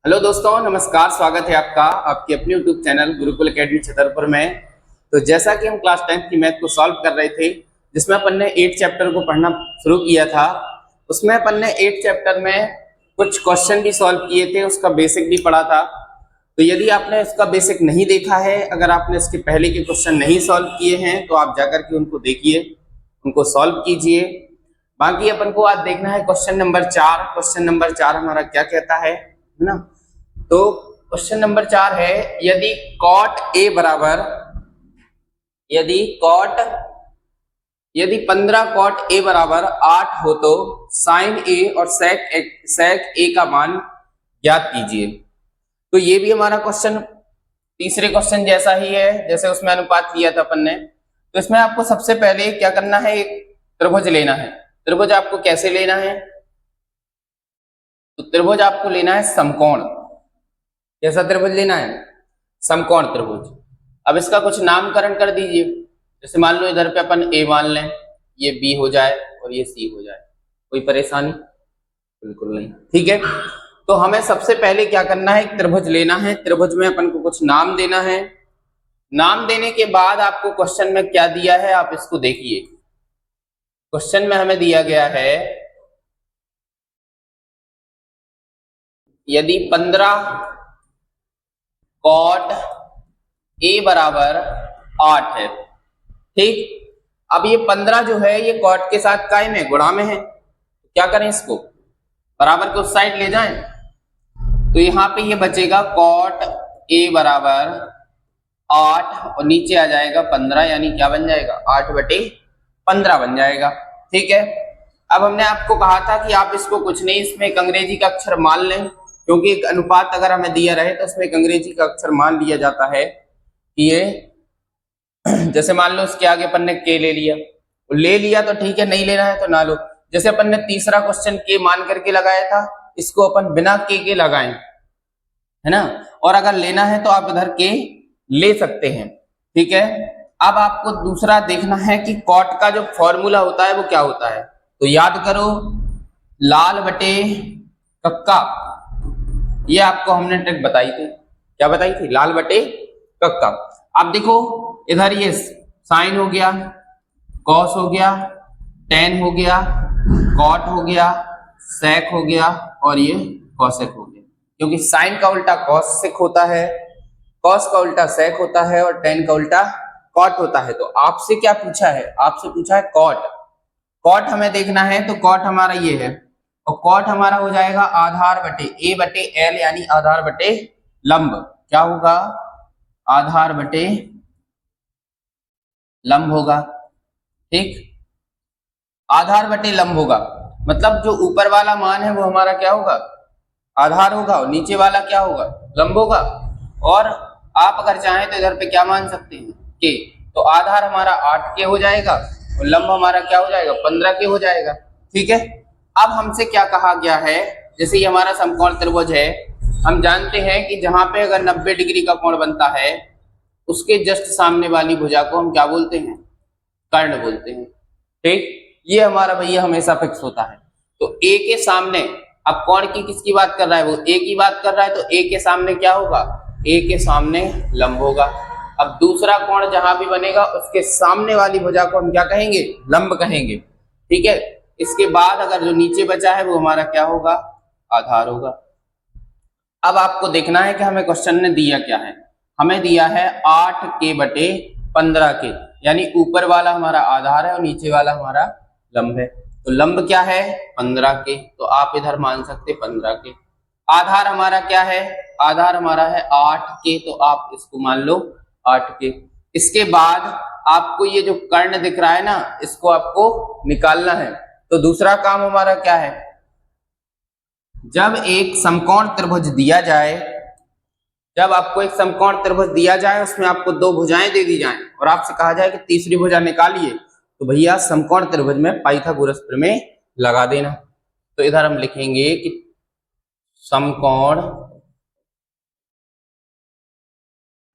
Hello दोस्तों, नमस्कार। स्वागत है आपका आपके अपने YouTube channel Gurukul academy Chhatarpur में। तो जैसा कि हम क्लास 10th की मैथ को सॉल्व कर रहे थे, जिसमें अपन ने 8 चैप्टर को पढ़ना शुरू किया था, उसमें अपन ने 8 चैप्टर में कुछ क्वेश्चन भी सॉल्व किए थे, उसका बेसिक भी पढ़ा था। तो यदि आपने इसका बेसिक नहीं देखा है, अगर आपने इसके पहले के क्वेश्चन नहीं सॉल्व किए हैं, तो आप जाकर के उनको देखिए, उनको सॉल्व कीजिए। बाकी अपन को आज देखना है क्वेश्चन नंबर 4। क्वेश्चन नंबर 4 हमारा क्या कहता है ना। तो क्वेश्चन नंबर 4 है, यदि कॉट ए बराबर यदि 15 कॉट ए बराबर 8 हो तो साइन ए और सेक ए का मान ज्ञात कीजिए। तो ये भी हमारा क्वेश्चन तीसरे क्वेश्चन जैसा ही है, जैसे उसमें अनुपात लिया था अपन ने। तो इसमें आपको सबसे पहले क्या करना है, एक त्रिभुज लेना है। त्रिभुज आपको कैसे लेना है? तो त्रिभुज आपको लेना है समकोण। कैसा त्रिभुज लेना है? समकोण त्रिभुज। अब इसका कुछ नामकरण कर दीजिए। जैसे मान लो इधर पे अपन ए मान लें, ये बी हो जाए और ये सी हो जाए। कोई परेशानी? बिल्कुल नहीं। ठीक है, तो हमें सबसे पहले क्या करना है, एक त्रिभुज लेना है। त्रिभुज में अपन को कुछ नाम देना है। नाम देने के बाद आपको क्वेश्चन में क्या दिया है, आप इसको देखिए। क्वेश्चन में हमें दिया गया है, यदि 15 कॉट ए बराबर 8 है। ठीक, अब ये 15 जो है ये कॉट के साथ कायम है, गुणा में है। तो क्या करें, इसको बराबर के उस साइड ले जाएं। तो यहाँ पे ये बचेगा कॉट ए बराबर 8 और नीचे आ जाएगा 15, यानी क्या बन जाएगा, 8/15 बन जाएगा। ठीक है, अब हमने आपको कहा था कि आप इसको कुछ नहीं, इसमें एक अंग्रेजी का अक्षर मान लें, क्योंकि एक अनुपात अगर हमें दिया रहे तो उसमें एक अंग्रेजी का अक्षर मान लिया जाता है कि ये जैसे मान लो इसके आगे अपन ने के ले लिया तो ठीक है, नहीं लेना है तो ना लो। जैसे अपन ने तीसरा क्वेश्चन के मान करके लगाया था, इसको अपन बिना के लगाएं, है ना। और अगर लेना है तो आप इधर के ले सकते हैं। ठीक है, अब आपको दूसरा देखना है कि कॉट का जो फॉर्मूला होता है वो क्या होता है। तो याद करो, लाल बटे कक्का। ये आपको हमने ट्रिक बताई थी। क्या बताई थी? लाल बटे कक्का। अब देखो, इधर ये साइन हो गया, कॉस हो गया, टेन हो गया, कॉट हो गया, सेक हो गया और ये कॉसेक हो गया। क्योंकि साइन का उल्टा कॉसेक होता है, कॉस का उल्टा सेक होता है और टेन का उल्टा कॉट होता है। तो आपसे क्या पूछा है? आपसे पूछा है कॉट। कॉट हमें देखना है, तो कॉट हमारा ये है और कॉट हमारा हो जाएगा आधार बटे ए बटे एल, यानी आधार बटे लंब। क्या होगा? आधार बटे लंब होगा। ठीक, आधार बटे लंब होगा, मतलब जो ऊपर वाला मान है वो हमारा क्या होगा, आधार होगा, और नीचे वाला क्या होगा, लंब होगा। और आप अगर चाहें तो इधर पे क्या मान सकते हैं, के। तो आधार हमारा 8 के हो जाएगा और लंब हमारा क्या हो जाएगा, 15 के हो जाएगा। ठीक है, अब हमसे क्या कहा गया है, जैसे ये हमारा समकोण त्रिभुज है, हम जानते हैं कि जहां पे अगर 90 डिग्री का कोण बनता है, उसके जस्ट सामने वाली भुजा को हम क्या बोलते हैं, कर्ण बोलते हैं। ठीक, ये हमारा भैया हमेशा फिक्स होता है। तो ए के सामने, अब कौन की किसकी बात कर रहा है, वो ए की बात कर रहा है, तो ए के सामने क्या होगा, ए के सामने लंब होगा। अब दूसरा कोण जहां भी बनेगा उसके सामने वाली भुजा को हम क्या कहेंगे, लंब कहेंगे। ठीक है, इसके बाद अगर जो नीचे बचा है वो हमारा क्या होगा, आधार होगा। अब आपको देखना है कि हमें क्वेश्चन ने दिया क्या है। हमें दिया है 8 के बटे 15 के, यानी ऊपर वाला हमारा आधार है और नीचे वाला हमारा लंब है। तो लंब क्या है, 15 के, तो आप इधर मान सकते 15 के। आधार हमारा क्या है, आधार हमारा है 8 के, तो आप इसको मान लो 8 के। इसके बाद आपको ये जो कर्ण दिख रहा है ना, इसको आपको निकालना है। तो दूसरा काम हमारा क्या है, जब एक समकोण त्रिभुज दिया जाए, जब आपको एक समकोण त्रिभुज दिया जाए, उसमें आपको दो भुजाएं दे दी जाएं और आपसे कहा जाए कि तीसरी भुजा निकालिए, तो भैया समकोण त्रिभुज में पाइथागोरस प्रमेय लगा देना। तो इधर हम लिखेंगे कि समकोण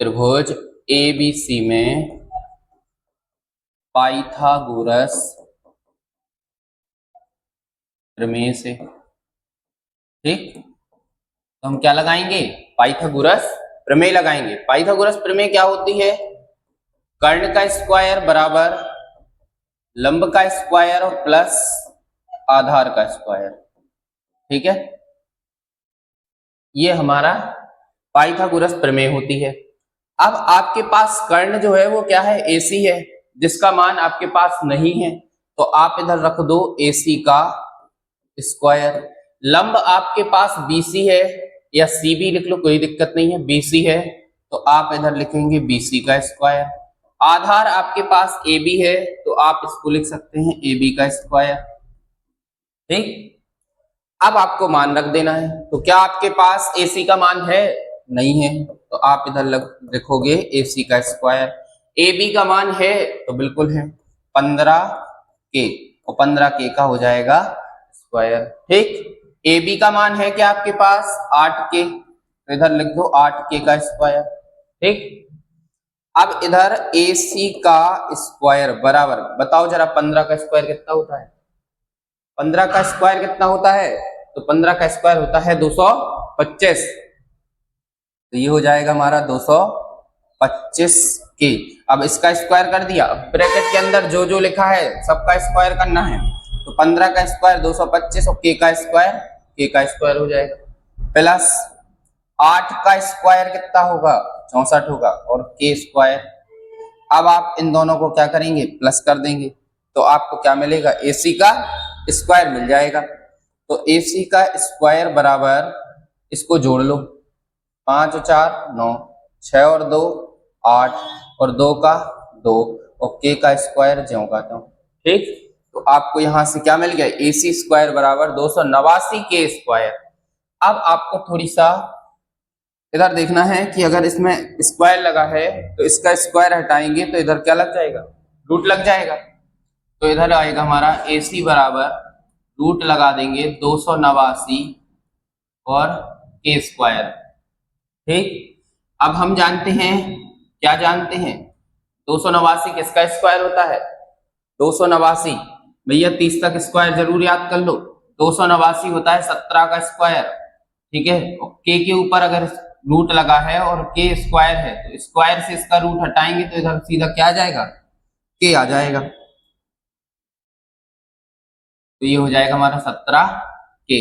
त्रिभुज एबीसी में पाइथागोरस प्रमेय से। ठीक, तो हम क्या लगाएंगे, पाइथागोरस प्रमेय लगाएंगे। पाइथागोरस प्रमेय क्या होती है, कर्ण का स्क्वायर बराबर लंब का स्क्वायर और प्लस आधार का स्क्वायर। ठीक है, ये हमारा पाइथागोरस प्रमेय होती है। अब आपके पास कर्ण जो है वो क्या है, AC है, जिसका मान आपके पास नहीं है, तो आप इधर रख दो AC का स्क्वायर। लंब आपके पास BC है, या CB लिख लो, कोई दिक्कत नहीं है, BC है तो आप इधर लिखेंगे BC का स्क्वायर। आधार आपके पास AB है, तो आप इसको लिख सकते हैं AB का स्क्वायर। ठीक, अब आपको मान रख देना है। तो क्या आपके पास AC का मान है, नहीं है, तो आप इधर लिखोगे AC का स्क्वायर। AB का मान है तो बिल्कुल है 15K, और 15K का हो जाएगा स्क्वायर। ठीक, AB का मान है क्या आपके पास 8K, तो इधर लिख दो 8K का स्क्वायर। ठीक, अब इधर AC का स्क्वायर बराबर, बताओ जरा 15 का स्क्वायर कितना होता है, 15 का स्क्वायर कितना होता है, तो 15 का स्क्वायर होता है 225, तो ये हो जाएगा हमारा 225K। अब इसका स्क्वायर कर दिया, अब ब्रैकेट के अंदर जो जो लिखा है सबका स्क्वायर करना है, तो 15 का स्क्वायर 225 और K का स्क्वायर हो जाएगा, प्लस 8 का स्क्वायर कितना होगा 64 होगा, और K स्क्वायर। अब आप इन दोनों को क्या करेंगे, प्लस कर देंगे, तो आपको क्या मिलेगा, AC का स्क्वायर मिल जाएगा। तो AC का स्क्वायर बराबर, इसको जोड़ लो, 5 और 4 9, 6 और 2 8, और 2 का 2, और K का स्क्वायर ज्यों का त्यों। ठीक, तो आपको यहां से क्या मिल गया, AC स्क्वायर बराबर 289K स्क्वायर। अब आपको थोड़ी सा इधर देखना है कि अगर इसमें स्क्वायर लगा है तो इसका स्क्वायर हटाएंगे तो इधर क्या लग जाएगा, रूट लग जाएगा। तो इधर आएगा हमारा AC बराबर, रूट लगा देंगे 289 और K स्क्वायर। ठीक, अब हम जानते हैं, क्या जानते हैं, 289 किसका स्क्वायर होता है, 289 भैया 30 तक स्क्वायर जरूर याद कर लो, 289 होता है 17 का स्क्वायर। ठीक है, और K के ऊपर अगर रूट लगा है और K स्क्वायर है, तो स्क्वायर से इसका रूट हटाएंगे तो इधर सीधा क्या आ जाएगा, K आ जाएगा, तो ये हो जाएगा हमारा 17K।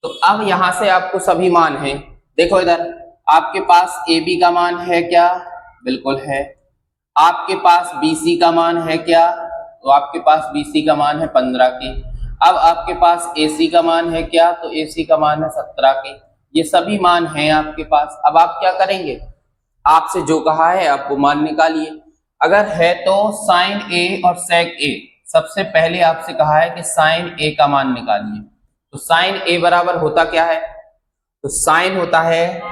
तो अब यहां से आपको सभी मान है, देखो इधर आपके पास AB का मान है क्या, बिल्कुल है। आपके पास BC का मान है क्या, तो आपके पास BC का मान है 15K। अब आपके पास AC का मान है क्या, तो AC का मान है 17K। ये सभी मान हैं आपके पास। अब आप क्या करेंगे, आपसे जो कहा है आप वो मान निकालिए। अगर है तो साइन A और सेक A, सबसे पहले आपसे कहा है कि साइन A का मान निकालिए। तो साइन A बराबर होता क्या है, तो साइन होता है,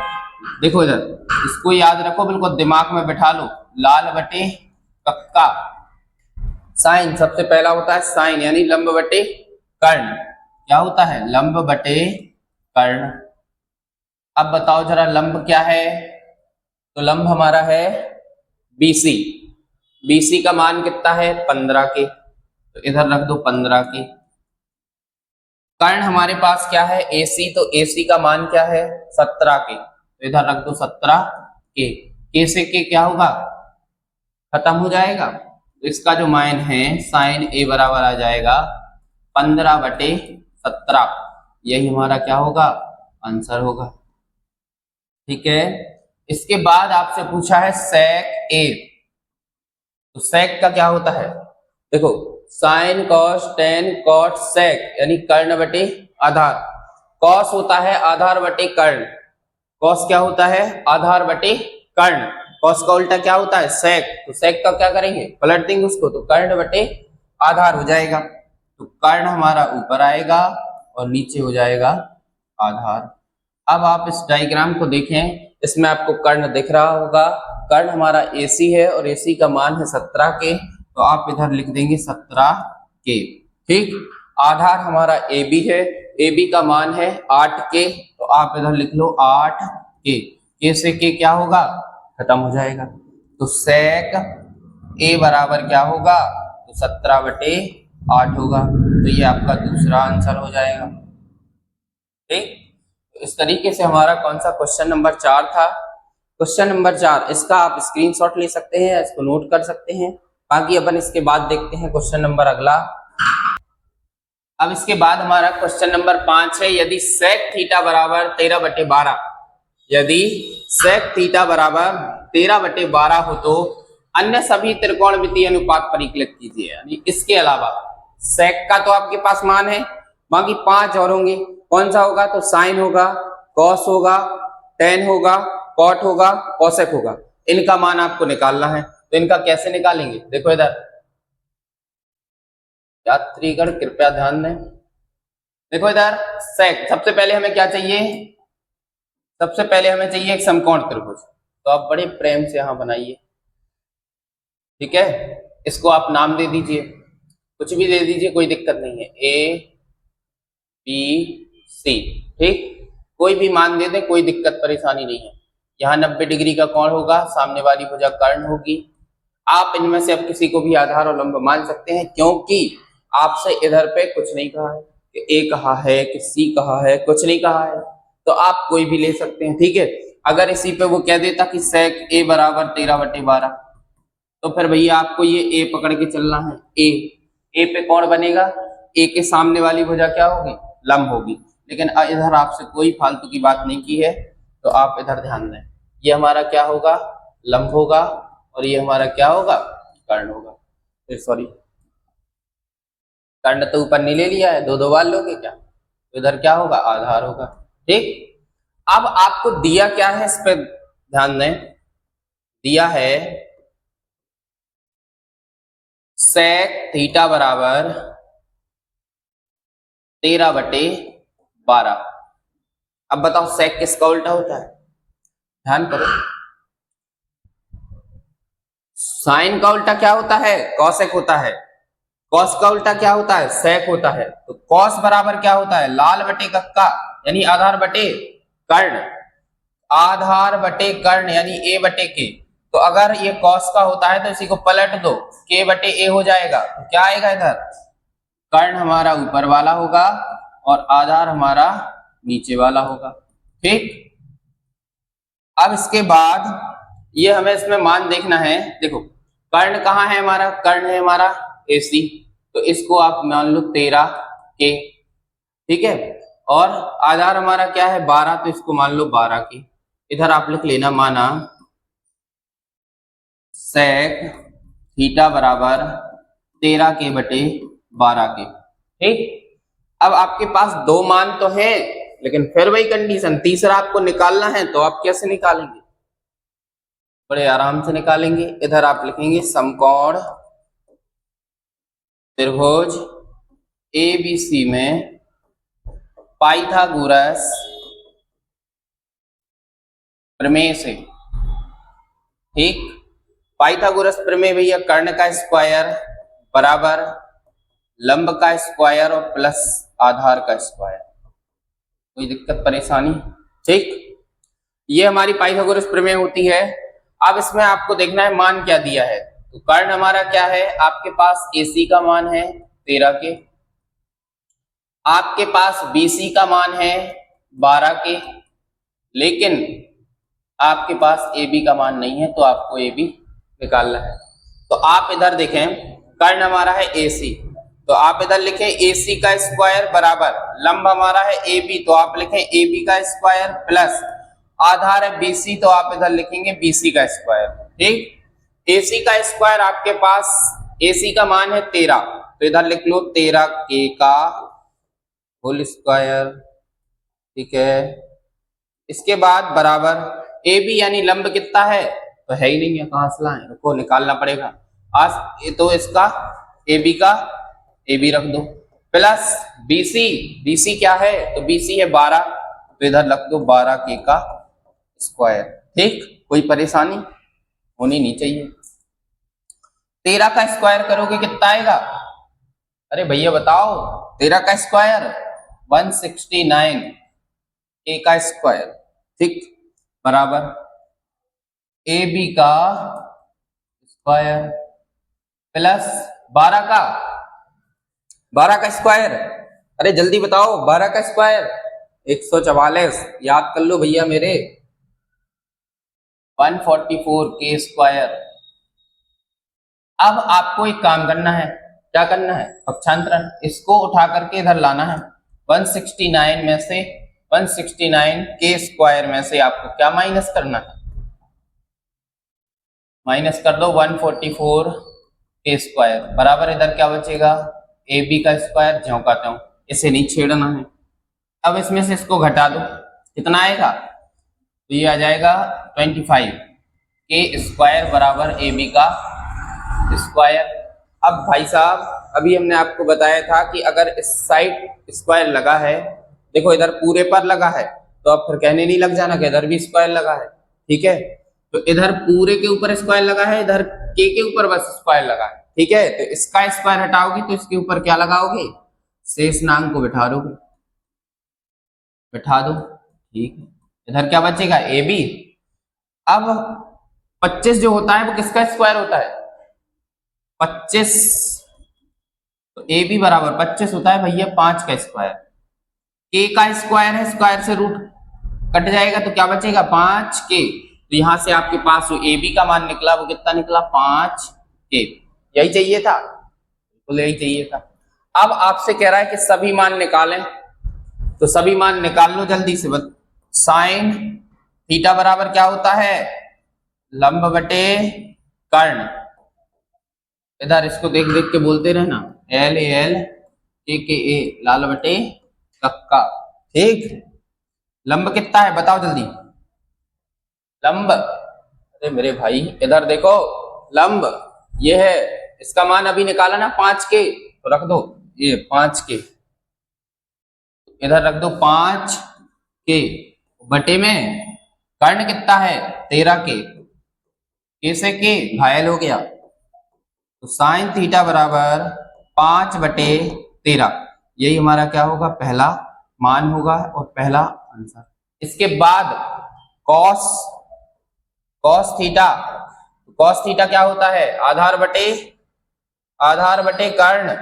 देखो इधर इसको याद रखो, बिल्कुल दिमाग में बिठा लो, लाल बटे कक्का। साइन सबसे पहला होता है साइन, यानी लंब बटे कर्ण। क्या होता है, लंब बटे कर्ण। अब बताओ जरा लंब क्या है, तो लंब हमारा है BC। BC का मान कितना है 15K, तो इधर रख दो 15K। कर्ण हमारे पास क्या है AC, तो AC का मान क्या है 17K, तो इधर रख दो 17K। K से K क्या होगा, खत्म हो जाएगा, तो इसका जो मान है साइन A बराबर आ जाएगा 15/17। यही हमारा क्या होगा, आंसर होगा। ठीक है, इसके बाद आपसे पूछा है सेक A, तो सेक का क्या होता है, देखो sine cos tan cot sec, यानी कर्ण बटे आधार। कॉस होता है आधार बटे कर्ण, कॉस क्या होता है आधार बटे कर्ण, कॉस का उल्टा क्या होता है सेक, तो सेक का क्या करेंगे, पलट देंगे उसको, तो कर्ण बटे आधार हो जाएगा। तो कर्ण हमारा ऊपर आएगा और नीचे हो जाएगा आधार। अब आप इस डायग्राम को देखें, इसमें आपको कर्ण दिख रहा होगा, कर्ण हमारा AC है और AC का मान है 17K, तो आप इधर लिख देंगे 17K। ठीक, आधार हमारा AB है, AB का मान है 8K, तो आप इधर लिख लो 8K। K से K क्या होगा, खत्म हो जाएगा, तो सेक A बराबर क्या होगा, तो 17/8 होगा। तो ये आपका दूसरा आंसर हो जाएगा। ठीक, इस तरीके से हमारा कौन सा क्वेश्चन नंबर 4 था। क्वेश्चन नंबर 4 इसका आप स्क्रीनशॉट ले सकते हैं, इसको नोट कर सकते हैं। बाकी अपन इसके बाद देखते हैं क्वेश्चन नंबर अगला। अब इसके बाद हमारा क्वेश्चन नंबर 5 है, यदि sec थीटा बराबर 13/12, यदि sec थीटा बराबर 13/12 हो तो अन्य सभी त्रिकोणमितीय अनुपात परिकलित कीजिए। यानी इसके अलावा sec का तो आपके पास मान है, बाकी 5 और होंगे। कौन सा होगा? तो साइन होगा, कॉस होगा, टेन होगा, कॉट होगा, कोसेक होगा। इनका मान आपको निकालना है। तो इनका कैसे निकालेंगे? देखो इधर यात्रीगण कृपया ध्यान दें। देखो इधर सेक, सबसे पहले हमें क्या चाहिए? सबसे पहले हमें चाहिए एक समकोण त्रिभुज। तो आप बड़े प्रेम से यहां बनाइए, ठीक है। इसको आप नाम दे दीजिए, कुछ भी दे दीजिए, कोई दिक्कत नहीं है। ए बी सी, ठीक, कोई भी मान दे दे, कोई दिक्कत परेशानी नहीं है। यहाँ 90 डिग्री का कोण होगा, सामने वाली भुजा कर्ण होगी। आप इनमें से अब किसी को भी आधार और लंब मान सकते हैं, क्योंकि आपसे इधर पे कुछ नहीं कहा है कि ए कहा है कि सी कहा है, कुछ नहीं कहा है। तो आप कोई भी ले सकते हैं, ठीक है। अगर इसी पे वो कह देता कि sec a बराबर 13/12, तो फिर भैया आपको ये ए पकड़ के चलना है। ए पे कौन बनेगा? ए के सामने वाली भुजा क्या होगी? लंब होगी। लेकिन इधर आपसे कोई फालतू की बात नहीं की है, तो आप इधर ध्यान दें। ये हमारा क्या होगा? लंब होगा, और ये हमारा क्या होगा? कर्ण होगा। सॉरी, कर्ण तो ऊपर नहीं ले लिया है, दो बार लोगे क्या? तो इधर क्या होगा? आधार होगा, ठीक। अब आपको दिया क्या है, इस पे ध्यान दें। दिया है sec थीटा बराबर 13/12। अब बताओ sec किसका उल्टा होता है? ध्यान करो, साइन का उल्टा क्या होता है? कॉसेक होता है। कॉस का उल्टा क्या होता है? सेक होता है। तो कॉस बराबर क्या होता है? लाल बटे कक्का, यानी आधार बटे कर्ण। आधार बटे कर्ण यानी ए बटे के। तो अगर ये कॉस का होता है तो इसी को पलट दो, के बटे ए हो जाएगा। तो क्या आएगा इधर? कर्ण हमारा ऊपर वाला होगा और आधार हमारा नीचे वाला होगा, ठीक। अब इसके बाद ये हमें इसमें मान देखना है। देखो कर्ण कहाँ है हमारा? कर्ण है हमारा AC, तो इसको आप मान लो 13 के, ठीक है। और आधार हमारा क्या है? 12, तो इसको मान लो 12 के। इधर आप लिख लेना माना sec थीटा बराबर 13 के बटे 12 के, ठीक। अब आपके पास दो मान तो है, लेकिन फिर वही कंडीशन, तीसरा आपको निकालना है। तो आप कैसे निकालेंगे? बड़े आराम से निकालेंगे। इधर आप लिखेंगे समकोण त्रिभुज ABC में पाइथागोरस प्रमेय से, ठीक। पाइथागोरस प्रमेय भैया कर्ण का स्क्वायर बराबर लंब का स्क्वायर और प्लस आधार का स्क्वायर। कोई दिक्कत परेशानी? ठीक, ये हमारी पाइथागोरस प्रमेय होती है। अब इसमें आपको देखना है मान क्या दिया है। तो कर्ण हमारा क्या है? आपके पास AC का मान है 13 के, आपके पास BC का मान है 12 के, लेकिन आपके पास AB का मान नहीं है, तो आपको AB निकालना है। तो आप इधर देखें, कर्ण हमारा है AC, तो आप इधर लिखें AC का स्क्वायर बराबर लंब हमारा है AB, तो आप लिखें AB का स्क्वायर प्लस आधार है BC, तो आप इधर लिखेंगे BC का स्क्वायर, ठीक। AC का स्क्वायर आपके पास, AC का मान है 13, तो इधर लिख लो 13 के का होल स्क्वायर, ठीक है। इसके बाद बराबर AB यानी लंब कितना है? तो है ही नहीं है, कहां से लाएं? रुको निकालना पड़ेगा। आज तो इसका AB का AB रख दो, प्लस BC क्या है? तो BC है 12, तो इधर रख दो 12 के का स्क्वायर, ठीक। कोई परेशानी होनी नहीं चाहिए। 13 का स्क्वायर करोगे कितना आएगा? अरे भैया बताओ, 13 का स्क्वायर 169 के का स्क्वायर, ठीक, बराबर AB का स्क्वायर प्लस 12 का स्क्वायर। अरे जल्दी बताओ, 12 का स्क्वायर 144 याद कर लो भैया मेरे, 144 के स्क्वायर। अब आपको एक काम करना है, क्या करना है, पक्षांतरण, इसको उठा करके इधर लाना है। 169 में से 169 के स्क्वायर में से आपको क्या माइनस करना है, माइनस कर दो 144 के स्क्वायर बराबर इधर क्या बचेगा, ए बी का स्क्वायर, ज्यों का त्यों, इसे नहीं छेड़ना है। अब इसमें से इसको घटा दो, कितना आएगा, तो ये आ जाएगा 25 के स्क्वायर बराबर ए बी का स्क्वायर। अब भाई साहब अभी हमने आपको बताया था कि अगर इस साइड स्क्वायर लगा है, देखो इधर पूरे पर लगा है, तो अब फिर कहने नहीं लग जाना कि इधर भी स्क्वायर लगा है, ठीक है। तो इधर पूरे के ऊपर स्क्वायर लगा है, इधर के ऊपर बस स्क्वायर लगा है, ठीक है। तो इसका स्क्वायर हटाओगे तो इसके ऊपर क्या लगाओगे, शेषनांग को बिठा दोगे, बिठा दो, ठीक है। इधर क्या बचेगा, ए बी। अब 25 जो होता है वो किसका स्क्वायर होता है, 25, तो ए बी बराबर 25 होता है भैया 5 का स्क्वायर, के का स्क्वायर है, स्क्वायर से रूट कट जाएगा तो क्या बचेगा 5 के। तो यहां से आपके पास जो ए बी का मान निकला वो कितना निकला, 5 के। यही चाहिए था, बिल्कुल यही चाहिए था। अब आपसे कह रहा है कि सभी मान निकालें, तो सभी मान निकाल लो जल्दी से। साइन थीटा बराबर क्या होता है, लंब बटे कर्ण। इधर इसको देख देख के बोलते रहना, एल ए एल, के ए, लाल बटे कक्का, ठीक। लंब कितना है बताओ जल्दी, लंब, अरे मेरे भाई इधर देखो, लंब ये है, इसका मान अभी निकाला ना 5 के, तो रख दो ये 5 के, इधर रख दो 5 के, बटे में कर्ण कितना है 13 के से के घायल हो गया, तो साइन थीटा बराबर 5 बटे 13, यही हमारा क्या होगा, पहला मान होगा और पहला आंसर। इसके बाद cos, cos theta, cos theta क्या होता है, आधार बटे कर्ण।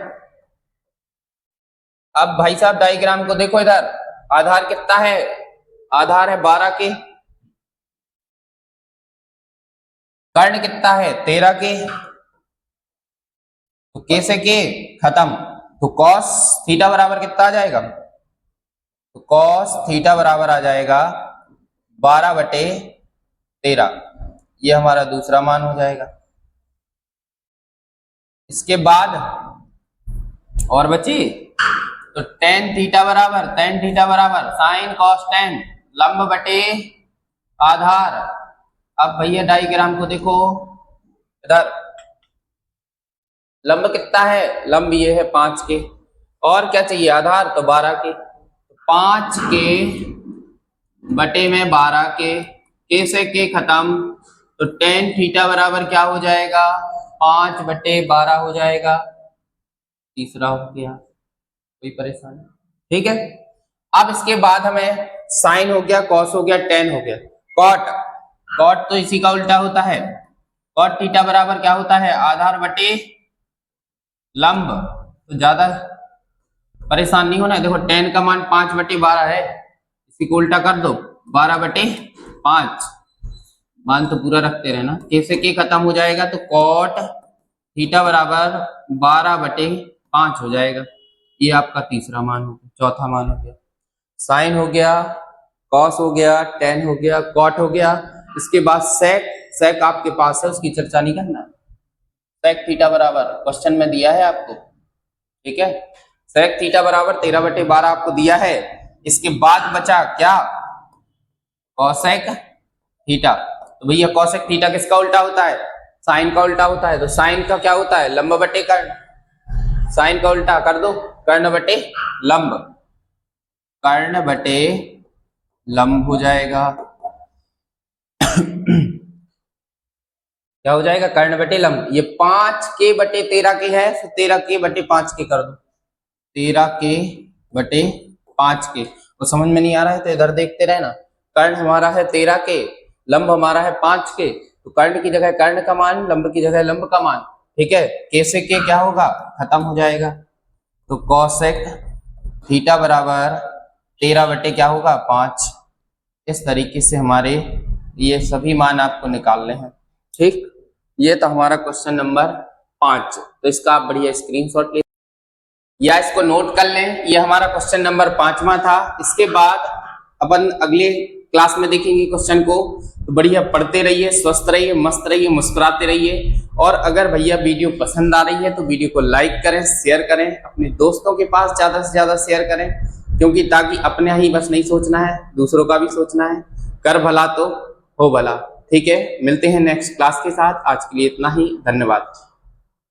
अब भाई साहब डायग्राम को देखो, इधर आधार कितना है, आधार है 12 के, कर्ण कितना है 13 के, तो के से के खत्म, तो कॉस थीटा बराबर कितना आ जाएगा, तो कॉस थीटा बराबर आ जाएगा 12 बटे 13, ये हमारा दूसरा मान हो जाएगा। इसके बाद और बची, तो टेन थीटा बराबर साइन कॉस टेन, लंब बटे आधार। अब भैया डायग्राम को देखो, इधर लंब कितना है, लंब ये है 5 के, और क्या चाहिए आधार, तो 12 के, 5 के बटे में 12 के से के खत्म, तो टेन थीटा बराबर क्या हो जाएगा, 5 बटे 12 हो जाएगा, तीसरा हो गया, कोई परेशानी, ठीक है। अब इसके बाद हमें साइन हो गया, कॉस हो गया, टेन हो गया, कॉट, कॉट तो इसी का उल्टा होता है, कॉट थीटा बराबर क्या होता है, आधार बटे लंब। तो ज्यादा परेशान नहीं होना है, देखो टेन का मान 5 बटे 12 है, इसी को उल्टा कर दो 12 बटे 5, मान तो पूरा रखते रहना, के से के खत्म हो जाएगा, तो कॉट थीटा बराबर 12 बटे 5 हो जाएगा, ये आपका तीसरा मान हो गया, चौथा मान हो गया। साइन हो गया, कॉस हो गया, टेन हो गया, कॉट हो गया। इसके बाद सेक, सेक आपके पास है, उसकी चर्चा नहीं करना, सेक थीटा बराबर क्वेश्चन में दिया है आपको, ठीक है। सेक थीटा बराबर 13 बटे 12 आपको दिया है। इसके बाद बचा क्या, कॉसेक थीटा। तो भैया कॉसेक थीटा किसका उल्टा होता है, साइन का उल्टा होता है, तो साइन का क्या होता है, लंब बटे कर्ण, साइन का उल्टा कर दो, कर्ण बटे लंब, कर्ण बटे लंब हो जाएगा क्या हो जाएगा, कर्ण बटे लंब। ये 5 के बटे 13 के है, तो 13 के बटे 5 के कर दो, 13 के बटे 5 के। तो समझ में नहीं आ रहा है तो इधर देखते रहना, कर्ण हमारा है 13 के, लंब हमारा है 5 के, तो कर्ण की जगह कर्ण का मान, लंब की जगह लंब का मान, ठीक है। के से के क्या होगा, खत्म हो जाएगा, तो कॉसेक थीटा बराबर 13/क्या होगा 5। इस तरीके से हमारे ये सभी मान आपको निकालने हैं। ठीक, ये तो हमारा क्वेश्चन नंबर 5। तो इसका आप बढ़िया स्क्रीनशॉट ले या इसको नोट कर लें। ये हमारा क्वेश्चन नंबर 5वां था। इसके बाद अपन अगले क्लास में देखेंगे क्वेश्चन को। तो बढ़िया पढ़ते रहिए, स्वस्थ रहिए, मस्त रहिए, मुस्कुराते रहिए। और अगर भैया वीडियो पसंद आ रही है तो वीडियो को लाइक करें, शेयर करें, अपने दोस्तों के पास ज्यादा से ज्यादा शेयर करें, क्योंकि ताकि अपने ही बस नहीं सोचना है, दूसरों का भी सोचना है। कर भला तो हो भला। ठीक है, मिलते हैं नेक्स्ट क्लास के साथ। आज के लिए इतना ही, धन्यवाद।